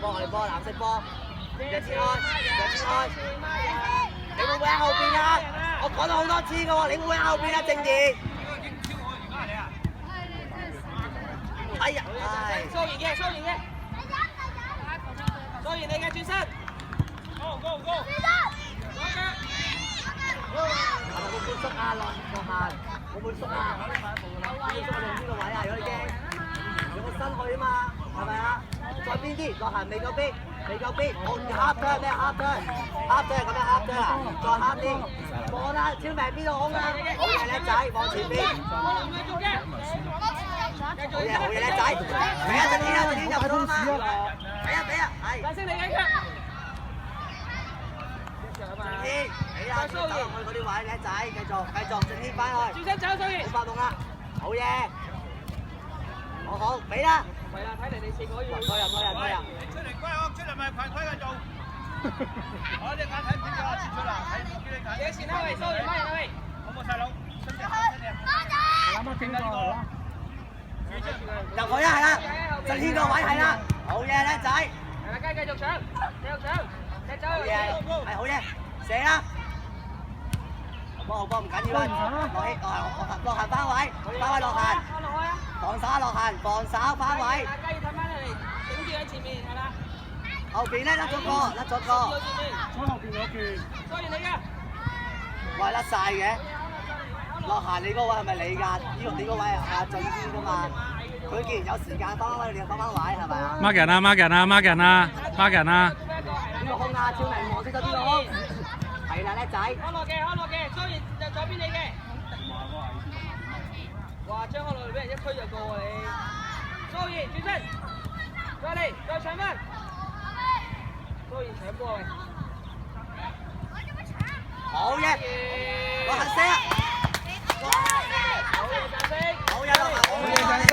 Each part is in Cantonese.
我哋波藍色波，一支開，兩支開，你會唔會喺後邊啊？我講咗好多次嘅喎，你會唔會喺後邊啊？正義。哎呀，唉。蘇然嘅，蘇然嘅，蘇然你嘅轉身。Go go go！ 係咪會唔會縮啊？落限，會唔會縮啊？會唔會縮到呢個位啊？如果你驚，有個身去啊嘛，係咪啊？再邊啲？落限未夠邊，未夠邊，我黑對咩黑對？黑對咁樣黑對啊！再黑啲，望啦，超明邊度好㗎？好嘢叻仔，往前邊。好嘢好嘢叻仔，俾啊陣天啊陣天入到啊嘛！俾啊，係。大聲你嘅腳。天，俾啊，走入去嗰啲位，叻仔，繼續，正天翻去。轉身走，蘇然。好發動啦，好嘢，好，俾啦。係啦，睇嚟你4個要。退入。出嚟乖哦，出嚟咪群規嘅做。我隻眼睇唔清楚，切出嚟，睇唔見你睇。野前啦喂，蘇然翻入喂。好冇細佬，出嚟。啱啱傾過。入去啦，係啦，正天個位係啦，好嘢，叻仔。係啦，繼續搶，踢走。好嘢，係好嘢，射啦。好波唔緊要啦，落行翻位落行，防守翻位。大家要睇翻嚟，頂住喺前面，係啦。後邊咧甩咗個。左後邊有件。蘇然你嘅。喂，甩晒嘅。落行你嗰位係咪你㗎？你嗰位係阿俊先㗎嘛？佢既然有時間翻位，你就翻位係咪啊 ？mark 人啊！mark 人啊！mark 人啊！mark 人啊！呢個空啊，超明黃色咗呢個空。係啦，叻仔。康樂嘅，蘇然就左邊你嘅。哇！張康樂俾人一推就過喎你。蘇然轉身，再嚟，再搶翻。蘇然搶波喂。好嘢，落行射。好嘢，落行，好嘢，掌聲！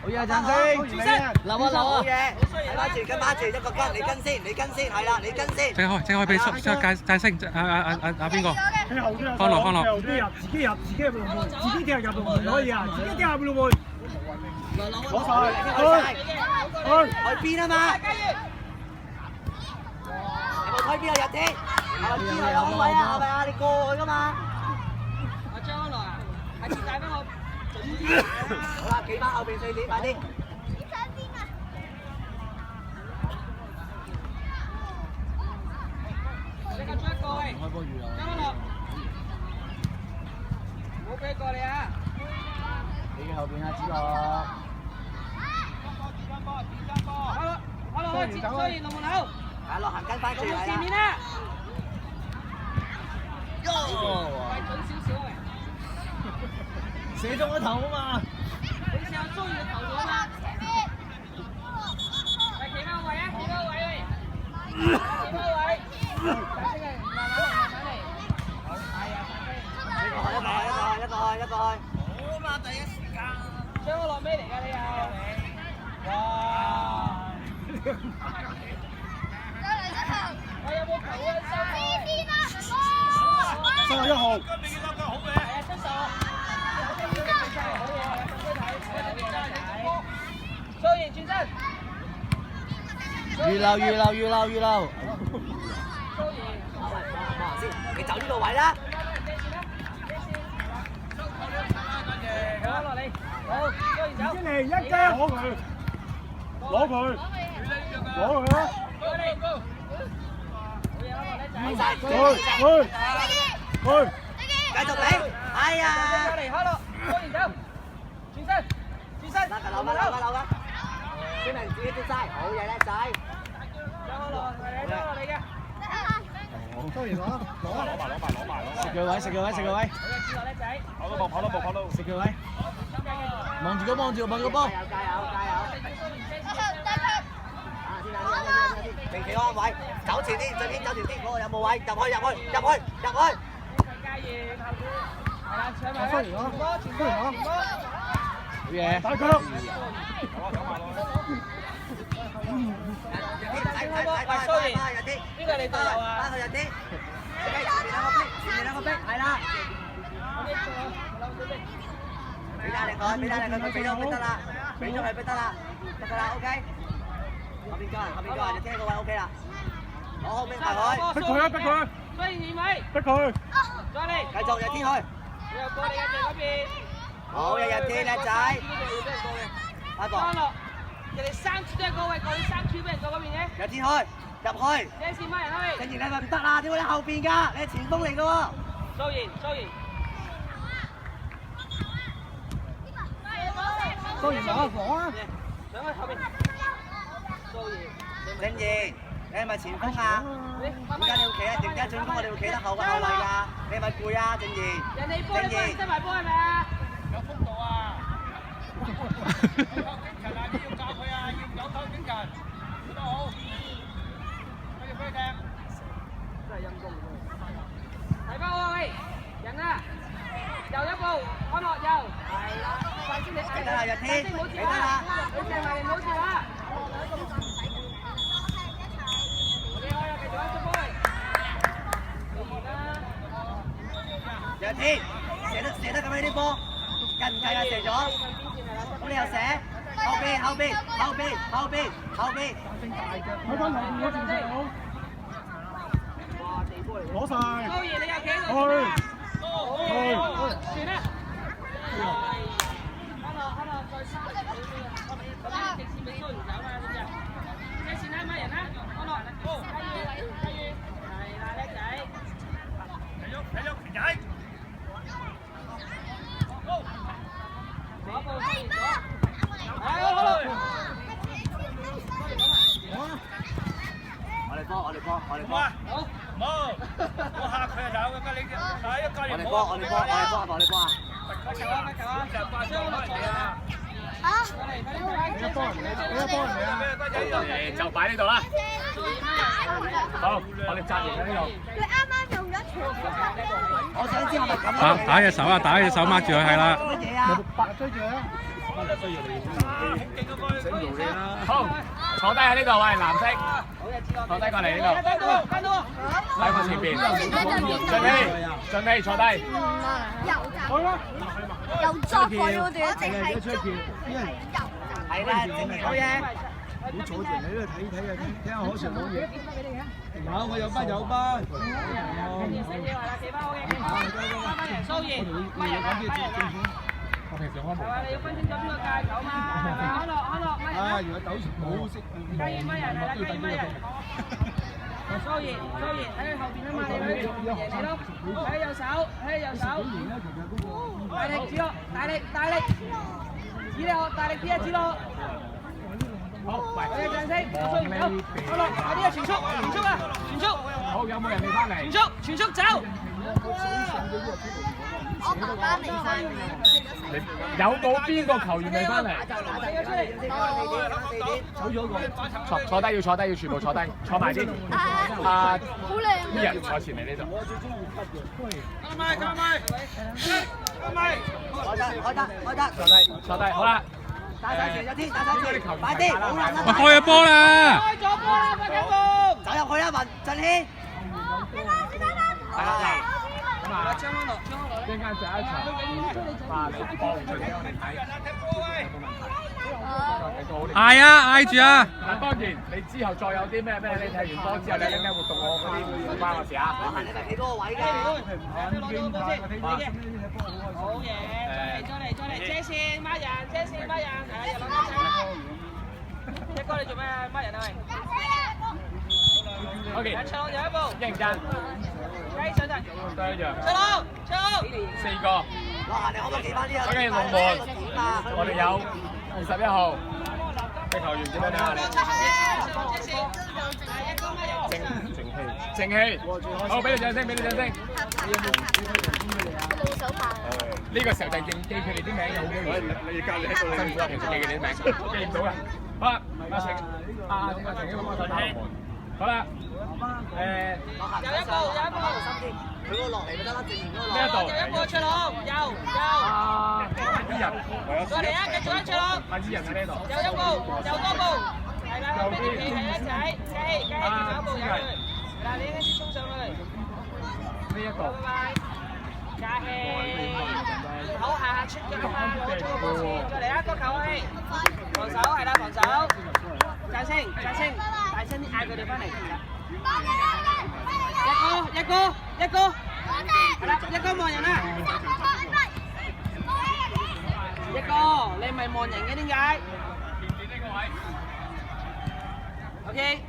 好嘢，掌聲！留啊！好嘢，跟翻住，一個跟，你跟先，係啦，你跟先。即開俾界聲邊個？方樂，自己入龍門，自己踢入龍門可以啊！自己踢入龍門。攞晒，去邊啊嘛？有冇推邊啊？入添，係咪邊度有空位啊？係咪啊？你過去噶嘛？阿張康樂啊，係接帶翻我。好啦，企翻後邊4點，快啲。你咁出一個喂，張康樂，唔好俾過你啊！你嘅後邊啊，子樂。好啦，開始，蘇然龍門口。係落行跟翻住嚟啦。前面啦。快準少少喂。射中個頭啊嘛！你試下蘇然嘅頭度啊嘛。係企翻位啊，企翻位喂。企翻位。大聲嘅，慢慢嚟。係啊，一個去。好嘛，第一時間。張康樂咩嚟㗎你又？哇！我有冇球啊？收31號。今年幾多個好嘅？係啊，出手。好嘢，蘇然轉身。預留。先，你走呢個位啦。好落嚟，好，蘇然走。嚟一腳攞佢啊！俾晒佢，繼續俾。哎呀！嚟，開落，蘇然走，轉身。留㗎。小明自己跌晒，好嘢叻仔。張康樂嚟嘅。食佢位。好嘅，志樂叻仔。跑到。食佢位。望住個波。加油！定企安位，走前啲，最邊走前啲，嗰個有冇位？入去。加熱，係啦，搶埋前波。好嘢。睇，呢個你隊友啊？翻去入啲，前面兩個逼，係啦。俾打力佢，佢俾咗逼得啦。俾咗佢得啦，得㗎啦 ，OK。後邊個人就聽個位 OK 啦。攞後邊排佢。逼佢啊！逼佢！所以二位，逼佢！再嚟，繼續日天去。你又過嚟嘅嗰邊。好，日天叻仔。阿伯。翻落，人哋3處都係嗰位，過你3處俾人過嗰邊嘅。日天去，入去。這線乜人去？正然你咪唔得啦，點解你後邊㗎？你係前鋒嚟㗎喎。蘇然。當然攞房啊！上去後邊。蘇然。正然，你係咪前鋒啊？點解你要企啊？點解進攻我哋要企得後衞㗎？你係咪攰啊？正然。人哋波你幫人執埋波係咪啊？有幅度啊！要靠精神啊！你要教佢啊！要有靠精神，做得好。繼續俾佢踢。真係陰功。提翻喎喂，人啊！右一步，安樂右。係啦，快啲你嗌。記得啦，日天。記得啦。你掟埋唔好跳啊！你可以繼續一出波嚟。日天，射得咁樣啲波，計唔計啊？射咗。咁你又射？後邊。喺翻後邊嗰條線好。哇，地波嚟。攞晒。高爺你又企喺度。算啦。安樂，再3秒嗰邊直線俾蘇然走啦，知唔知啊？這線啦，乜人啊？安樂，雞魚，係啦，叻仔。睇喐，平仔。左步蘇然左。好啦。我哋波。冇，我嚇佢就有㗎，你睇一教練好。我哋波啊！球啊！就掛上開嚟啊！就擺呢度啦。好，我哋紮營喺呢度。佢啱啱用咗我想知係咪咁啊？打隻手啊！打隻手掹住佢係啦。乜嘢啊？追住啊！好，坐低喺呢度，喂，藍色，坐低過嚟呢度，喺我前邊，準備坐低。又作佢喎，仲要淨係捉，係啦，正面好嘢。好坐住喺度睇啊，聽下可常講嘢。有我有班。蘇然，乜人啊？我平時開門。係嘛？你要分清楚邊個界球嘛？係咪？安樂，乜人啊？原來鬥冇識。雞魚乜人係啦？雞魚乜人？蘇然，喺佢後邊啊嘛，你去贏你咯。喺右手，大力指落，大力，指落，大力啲啊，指落。好，我哋掌聲，蘇然走，安樂，快啲啊，全速啊，全速。好，有冇人未翻嚟？全速走。我爸爸未翻嚟。有冇邊個球員未翻嚟？坐低要全部坐低，坐埋先。好靚。啲人坐前嚟呢度。開得。坐低，好啦。打晒住，日天，快啲，好難啦。喂，開咗波啦！開咗波啦，快啲步！走入去啦，振軒。係啦，咁啊，張康樂，一陣間就一場話你幫佢俾我哋睇，嗌啊，嗌住啊！嗱，當然你之後再有啲咩，你踢完波之後你有咩活動我嗰啲唔關我事啊。你咪企嗰個位㗎。好嘢，再嚟，遮線孖人，係又攞得仔。一哥你做咩孖人啊？喂 OK， 長龍有一步，一陣間雞上陣，對一樣，長龍4個。哇！你可唔可以企翻啲啊OK，龍門，我哋有21號嘅球員點樣啊？正氣，好，俾你掌聲。呢個時候就記佢哋啲名有好機會。你而家你喺度辛苦啊，平時記佢哋啲名，記唔到啊。好啦，阿成英幫我手打龍門。好啦，有一步，佢嗰個落嚟咪得啦，正面嗰個呢一度有一步長龍，右，啲人，再嚟啊，繼續一長龍，啲人喺呢度。又一步，又多步，係啦，俾啲氣係一齊，雞，有一步有佢，嗱你呢啲衝上去，呢一度。拜拜，加氣，口下出嘅嘛，我衝個波先，再嚟啊！個球氣，防守係啦，防守，贊聲，大聲啲嗌佢哋翻嚟。一個，係啦，一個望人啦。一個，你咪望人嘅點解？OK，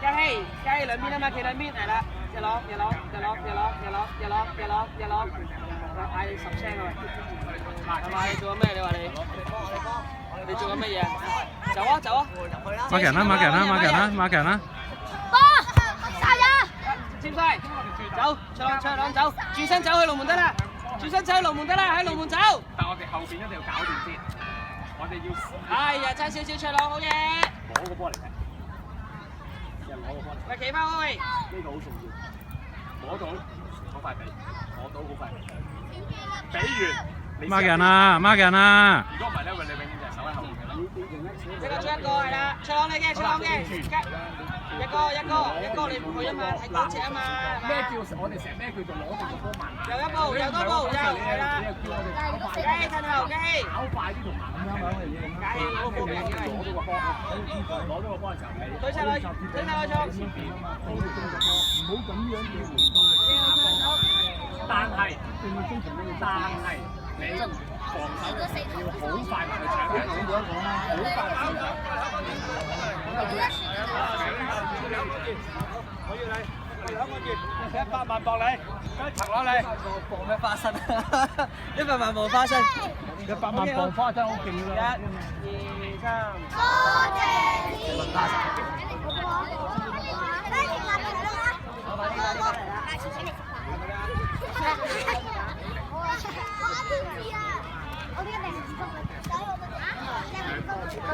加氣兩邊啊嘛，企兩邊係啦，日落，嗌你10聲啊喂，係嘛？你做緊咩？你話你做緊乜嘢？走啊！馬強啦，波，殺人！簽晒，走，卓朗走，轉身走去龍門得啦，喺龍門走。但我哋後邊一定要搞掂先，我哋要。哎呀，爭少少卓朗好嘢。攞個波嚟踢，人攞個波嚟。咪企翻開。呢個好重要，攞到好快俾，俾完。馬強啊！如果唔係咧，你永遠就係守喺後面嘅啦。一個係啦，卓朗嘅，一個你唔去啊嘛，睇高隻啊嘛。咩叫我哋成日咩叫做攞定個波慢？又一步，係啦。雞褪後雞。跑快啲同慢咁樣嘅嘢。雞攞個波嘅，攞到個波嘅時候，推晒落，前邊啊嘛，唔好咁樣叫回到。但係你防守嘅時候要好快去搶嘅，好快。我要你2個月，100萬磅你，一層攞你。磅咩花生？100萬磅花生。 100萬磅花生好勁㗎。1、2、3。多謝你。我呢個定係